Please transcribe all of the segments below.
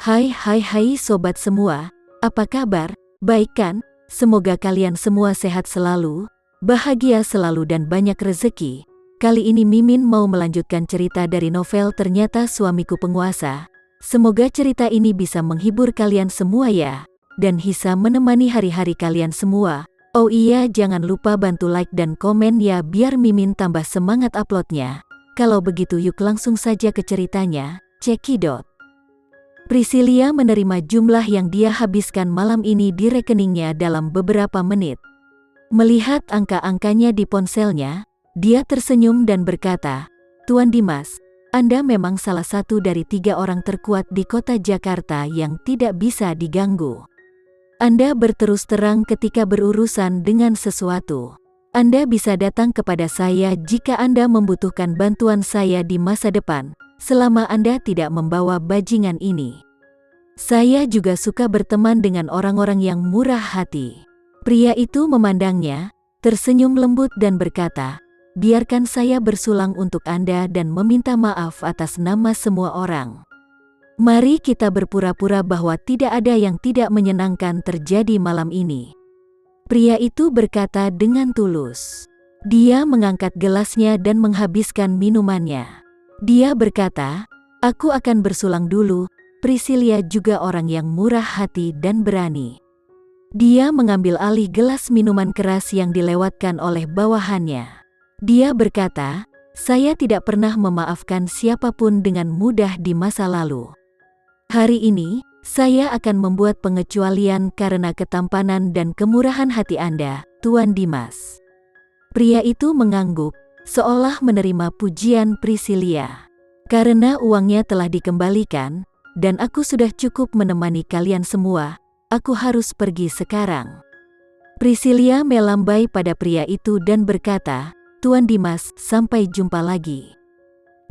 Hai sobat semua, apa kabar? Baik kan? Semoga kalian semua sehat selalu, bahagia selalu dan banyak rezeki. Kali ini Mimin mau melanjutkan cerita dari novel Ternyata Suamiku Penguasa. Semoga cerita ini bisa menghibur kalian semua ya, dan bisa menemani hari-hari kalian semua. Oh iya, jangan lupa bantu like dan komen ya biar Mimin tambah semangat uploadnya. Kalau begitu yuk langsung saja ke ceritanya, cekidot. Priscilia menerima jumlah yang dia habiskan malam ini di rekeningnya dalam beberapa menit. Melihat angka-angkanya di ponselnya, dia tersenyum dan berkata, "Tuan Dimas, Anda memang salah satu dari 3 orang terkuat di kota Jakarta yang tidak bisa diganggu. Anda berterus terang ketika berurusan dengan sesuatu. Anda bisa datang kepada saya jika Anda membutuhkan bantuan saya di masa depan, selama Anda tidak membawa bajingan ini. Saya juga suka berteman dengan orang-orang yang murah hati." Pria itu memandangnya, tersenyum lembut dan berkata, "Biarkan saya bersulang untuk Anda dan meminta maaf atas nama semua orang. Mari kita berpura-pura bahwa tidak ada yang tidak menyenangkan terjadi malam ini." Pria itu berkata dengan tulus. Dia mengangkat gelasnya dan menghabiskan minumannya. Dia berkata, "Aku akan bersulang dulu." Priscilia juga orang yang murah hati dan berani. Dia mengambil alih gelas minuman keras yang dilewatkan oleh bawahannya. Dia berkata, "Saya tidak pernah memaafkan siapapun dengan mudah di masa lalu. Hari ini, saya akan membuat pengecualian karena ketampanan dan kemurahan hati Anda, Tuan Dimas." Pria itu mengangguk, seolah menerima pujian Priscilia. "Karena uangnya telah dikembalikan, dan aku sudah cukup menemani kalian semua, aku harus pergi sekarang." Priscilia melambai pada pria itu dan berkata, "Tuan Dimas, sampai jumpa lagi."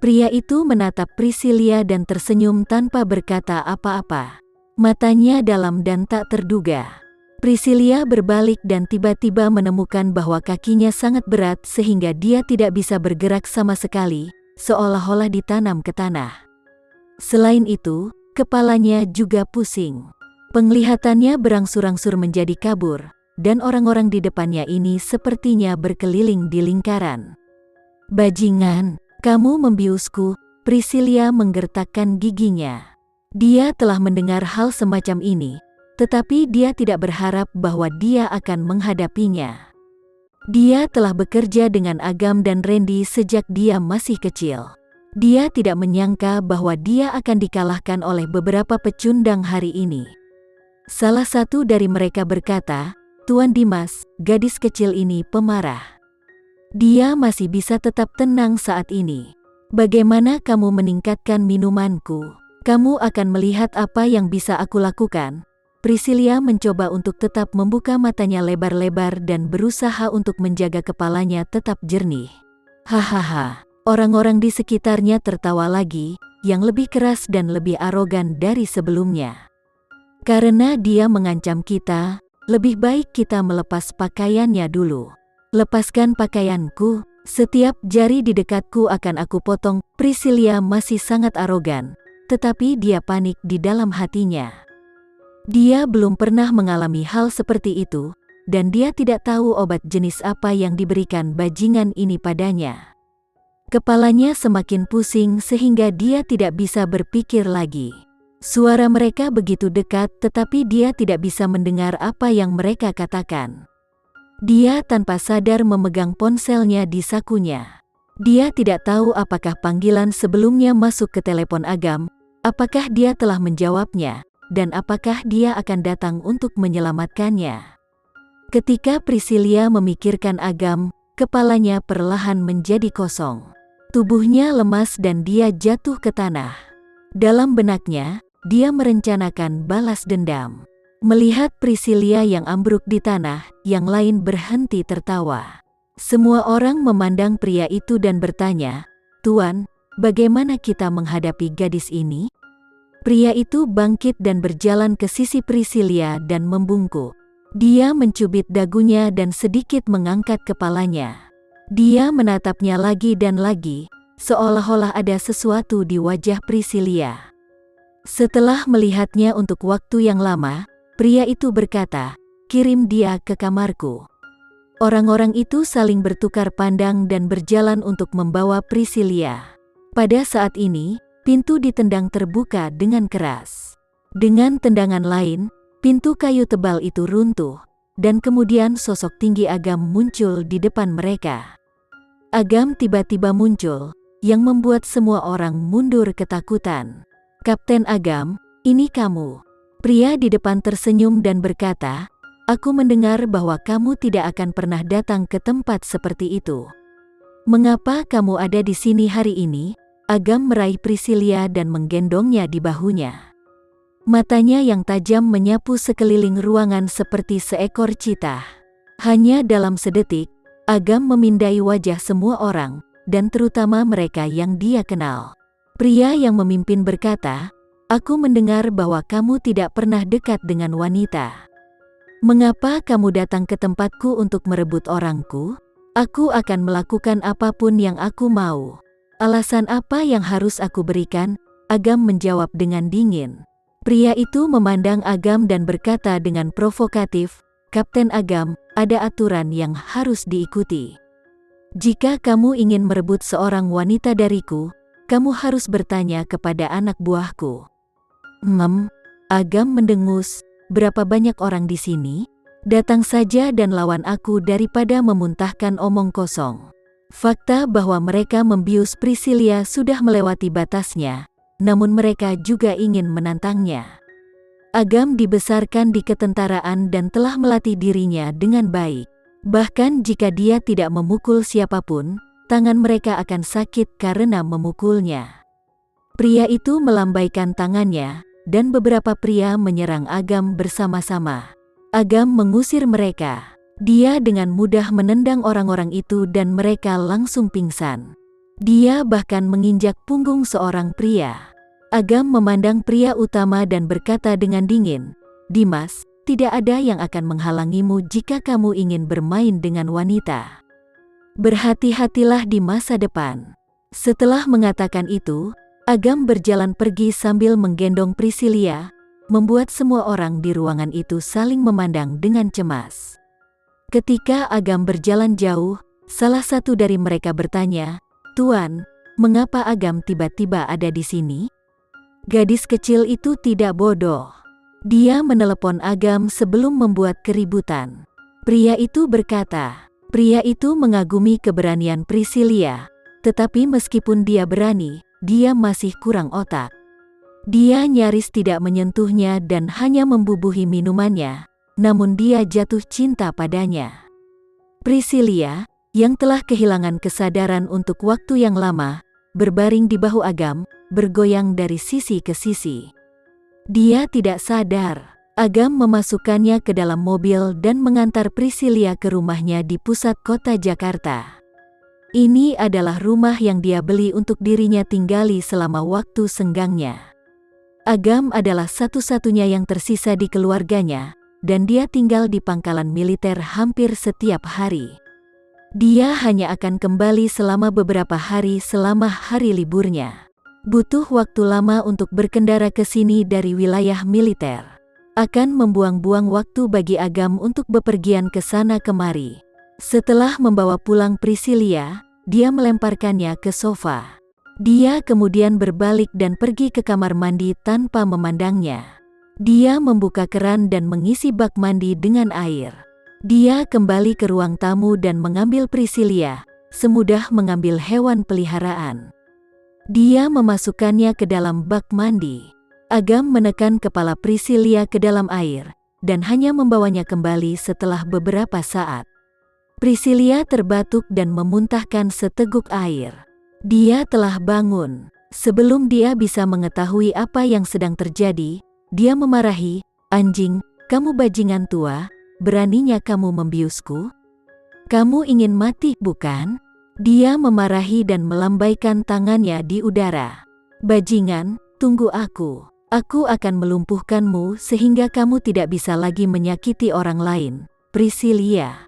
Pria itu menatap Priscilia dan tersenyum tanpa berkata apa-apa. Matanya dalam dan tak terduga. Priscilia berbalik dan tiba-tiba menemukan bahwa kakinya sangat berat sehingga dia tidak bisa bergerak sama sekali, seolah-olah ditanam ke tanah. Selain itu, kepalanya juga pusing. Penglihatannya berangsur-angsur menjadi kabur, dan orang-orang di depannya ini sepertinya berkeliling di lingkaran. "Bajingan, kamu membiusku." Priscilia menggertakkan giginya. Dia telah mendengar hal semacam ini, tetapi dia tidak berharap bahwa dia akan menghadapinya. Dia telah bekerja dengan Agam dan Randy sejak dia masih kecil. Dia tidak menyangka bahwa dia akan dikalahkan oleh beberapa pecundang hari ini. Salah satu dari mereka berkata, "Tuan Dimas, gadis kecil ini pemarah. Dia masih bisa tetap tenang saat ini. Bagaimana kamu meningkatkan minumanku? Kamu akan melihat apa yang bisa aku lakukan." Priscilia mencoba untuk tetap membuka matanya lebar-lebar dan berusaha untuk menjaga kepalanya tetap jernih. Hahaha. Orang-orang di sekitarnya tertawa lagi, yang lebih keras dan lebih arogan dari sebelumnya. "Karena dia mengancam kita, lebih baik kita melepas pakaiannya dulu." "Lepaskan pakaianku, setiap jari di dekatku akan aku potong." Priscilia masih sangat arogan, tetapi dia panik di dalam hatinya. Dia belum pernah mengalami hal seperti itu, dan dia tidak tahu obat jenis apa yang diberikan bajingan ini padanya. Kepalanya semakin pusing sehingga dia tidak bisa berpikir lagi. Suara mereka begitu dekat tetapi dia tidak bisa mendengar apa yang mereka katakan. Dia tanpa sadar memegang ponselnya di sakunya. Dia tidak tahu apakah panggilan sebelumnya masuk ke telepon Agam, apakah dia telah menjawabnya, dan apakah dia akan datang untuk menyelamatkannya. Ketika Priscilia memikirkan Agam, kepalanya perlahan menjadi kosong. Tubuhnya lemas dan dia jatuh ke tanah. Dalam benaknya, dia merencanakan balas dendam. Melihat Priscilia yang ambruk di tanah, yang lain berhenti tertawa. Semua orang memandang pria itu dan bertanya, "Tuan, bagaimana kita menghadapi gadis ini?" Pria itu bangkit dan berjalan ke sisi Priscilia dan membungkuk. Dia mencubit dagunya dan sedikit mengangkat kepalanya. Dia menatapnya lagi dan lagi, seolah-olah ada sesuatu di wajah Priscilia. Setelah melihatnya untuk waktu yang lama, pria itu berkata, "Kirim dia ke kamarku." Orang-orang itu saling bertukar pandang dan berjalan untuk membawa Priscilia. Pada saat ini, pintu ditendang terbuka dengan keras. Dengan tendangan lain, pintu kayu tebal itu runtuh, dan kemudian sosok tinggi Agam muncul di depan mereka. Agam tiba-tiba muncul, yang membuat semua orang mundur ketakutan. "Kapten Agam, ini kamu." Pria di depan tersenyum dan berkata, "Aku mendengar bahwa kamu tidak akan pernah datang ke tempat seperti itu. Mengapa kamu ada di sini hari ini?" Agam meraih Priscilia dan menggendongnya di bahunya. Matanya yang tajam menyapu sekeliling ruangan seperti seekor citah. Hanya dalam sedetik, Agam memindai wajah semua orang, dan terutama mereka yang dia kenal. Pria yang memimpin berkata, "Aku mendengar bahwa kamu tidak pernah dekat dengan wanita. Mengapa kamu datang ke tempatku untuk merebut orangku? Aku akan melakukan apapun yang aku mau. Alasan apa yang harus aku berikan?" Agam menjawab dengan dingin. Pria itu memandang Agam dan berkata dengan provokatif, "Kapten Agam, ada aturan yang harus diikuti. Jika kamu ingin merebut seorang wanita dariku, kamu harus bertanya kepada anak buahku." Agam mendengus, "Berapa banyak orang di sini? Datang saja dan lawan aku daripada memuntahkan omong kosong." Fakta bahwa mereka membius Priscilia sudah melewati batasnya, namun mereka juga ingin menantangnya. Agam dibesarkan di ketentaraan dan telah melatih dirinya dengan baik. Bahkan jika dia tidak memukul siapapun, tangan mereka akan sakit karena memukulnya. Pria itu melambaikan tangannya, dan beberapa pria menyerang Agam bersama-sama. Agam mengusir mereka. Dia dengan mudah menendang orang-orang itu dan mereka langsung pingsan. Dia bahkan menginjak punggung seorang pria. Agam memandang pria utama dan berkata dengan dingin, "Dimas, tidak ada yang akan menghalangimu jika kamu ingin bermain dengan wanita. Berhati-hatilah di masa depan." Setelah mengatakan itu, Agam berjalan pergi sambil menggendong Priscilia, membuat semua orang di ruangan itu saling memandang dengan cemas. Ketika Agam berjalan jauh, salah satu dari mereka bertanya, "Tuan, mengapa Agam tiba-tiba ada di sini?" Gadis kecil itu tidak bodoh. Dia menelepon Agam sebelum membuat keributan. Pria itu berkata, pria itu mengagumi keberanian Priscilia, tetapi meskipun dia berani, dia masih kurang otak. Dia nyaris tidak menyentuhnya dan hanya membubuhi minumannya. Namun dia jatuh cinta padanya. Priscilia, yang telah kehilangan kesadaran untuk waktu yang lama, berbaring di bahu Agam, bergoyang dari sisi ke sisi. Dia tidak sadar. Agam memasukkannya ke dalam mobil dan mengantar Priscilia ke rumahnya di pusat kota Jakarta. Ini adalah rumah yang dia beli untuk dirinya tinggali selama waktu senggangnya. Agam adalah satu-satunya yang tersisa di keluarganya, dan dia tinggal di pangkalan militer hampir setiap hari. Dia hanya akan kembali selama beberapa hari selama hari liburnya. Butuh waktu lama untuk berkendara ke sini dari wilayah militer. Akan membuang-buang waktu bagi Agam untuk bepergian ke sana kemari. Setelah membawa pulang Priscilia, dia melemparkannya ke sofa. Dia kemudian berbalik dan pergi ke kamar mandi tanpa memandangnya. Dia membuka keran dan mengisi bak mandi dengan air. Dia kembali ke ruang tamu dan mengambil Priscilia, semudah mengambil hewan peliharaan. Dia memasukkannya ke dalam bak mandi. Agam menekan kepala Priscilia ke dalam air, dan hanya membawanya kembali setelah beberapa saat. Priscilia terbatuk dan memuntahkan seteguk air. Dia telah bangun. Sebelum dia bisa mengetahui apa yang sedang terjadi, dia memarahi, "Anjing, kamu bajingan tua, beraninya kamu membiusku? Kamu ingin mati, bukan?" Dia memarahi dan melambaikan tangannya di udara. "Bajingan, tunggu aku. Aku akan melumpuhkanmu sehingga kamu tidak bisa lagi menyakiti orang lain, Priscilia."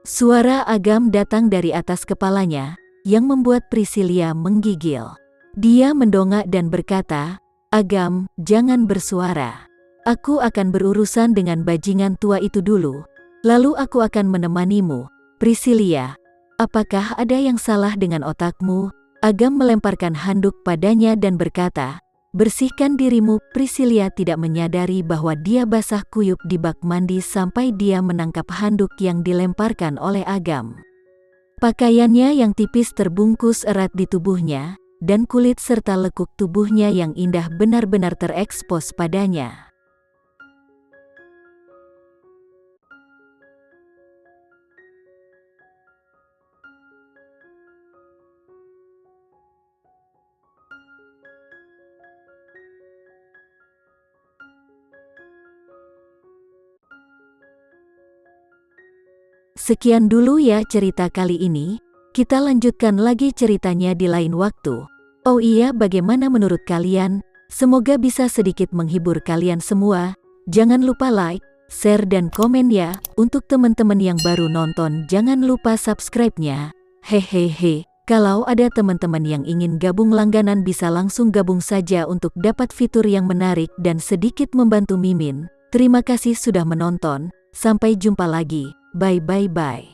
Suara Agam datang dari atas kepalanya, yang membuat Priscilia menggigil. Dia mendongak dan berkata, Agam, jangan bersuara. Aku akan berurusan dengan bajingan tua itu dulu. Lalu aku akan menemanimu. Priscilia, apakah ada yang salah dengan otakmu? Agam melemparkan handuk padanya dan berkata, bersihkan dirimu. Priscilia tidak menyadari bahwa dia basah kuyup di bak mandi sampai dia menangkap handuk yang dilemparkan oleh Agam. Pakaiannya yang tipis terbungkus erat di tubuhnya, dan kulit serta lekuk tubuhnya yang indah benar-benar terekspos padanya. Sekian dulu ya cerita kali ini, kita lanjutkan lagi ceritanya di lain waktu. Oh iya, bagaimana menurut kalian? Semoga bisa sedikit menghibur kalian semua. Jangan lupa like, share dan komen ya. Untuk teman-teman yang baru nonton jangan lupa subscribe-nya. Hehehe, kalau ada teman-teman yang ingin gabung langganan bisa langsung gabung saja untuk dapat fitur yang menarik dan sedikit membantu Mimin. Terima kasih sudah menonton, sampai jumpa lagi. Bye.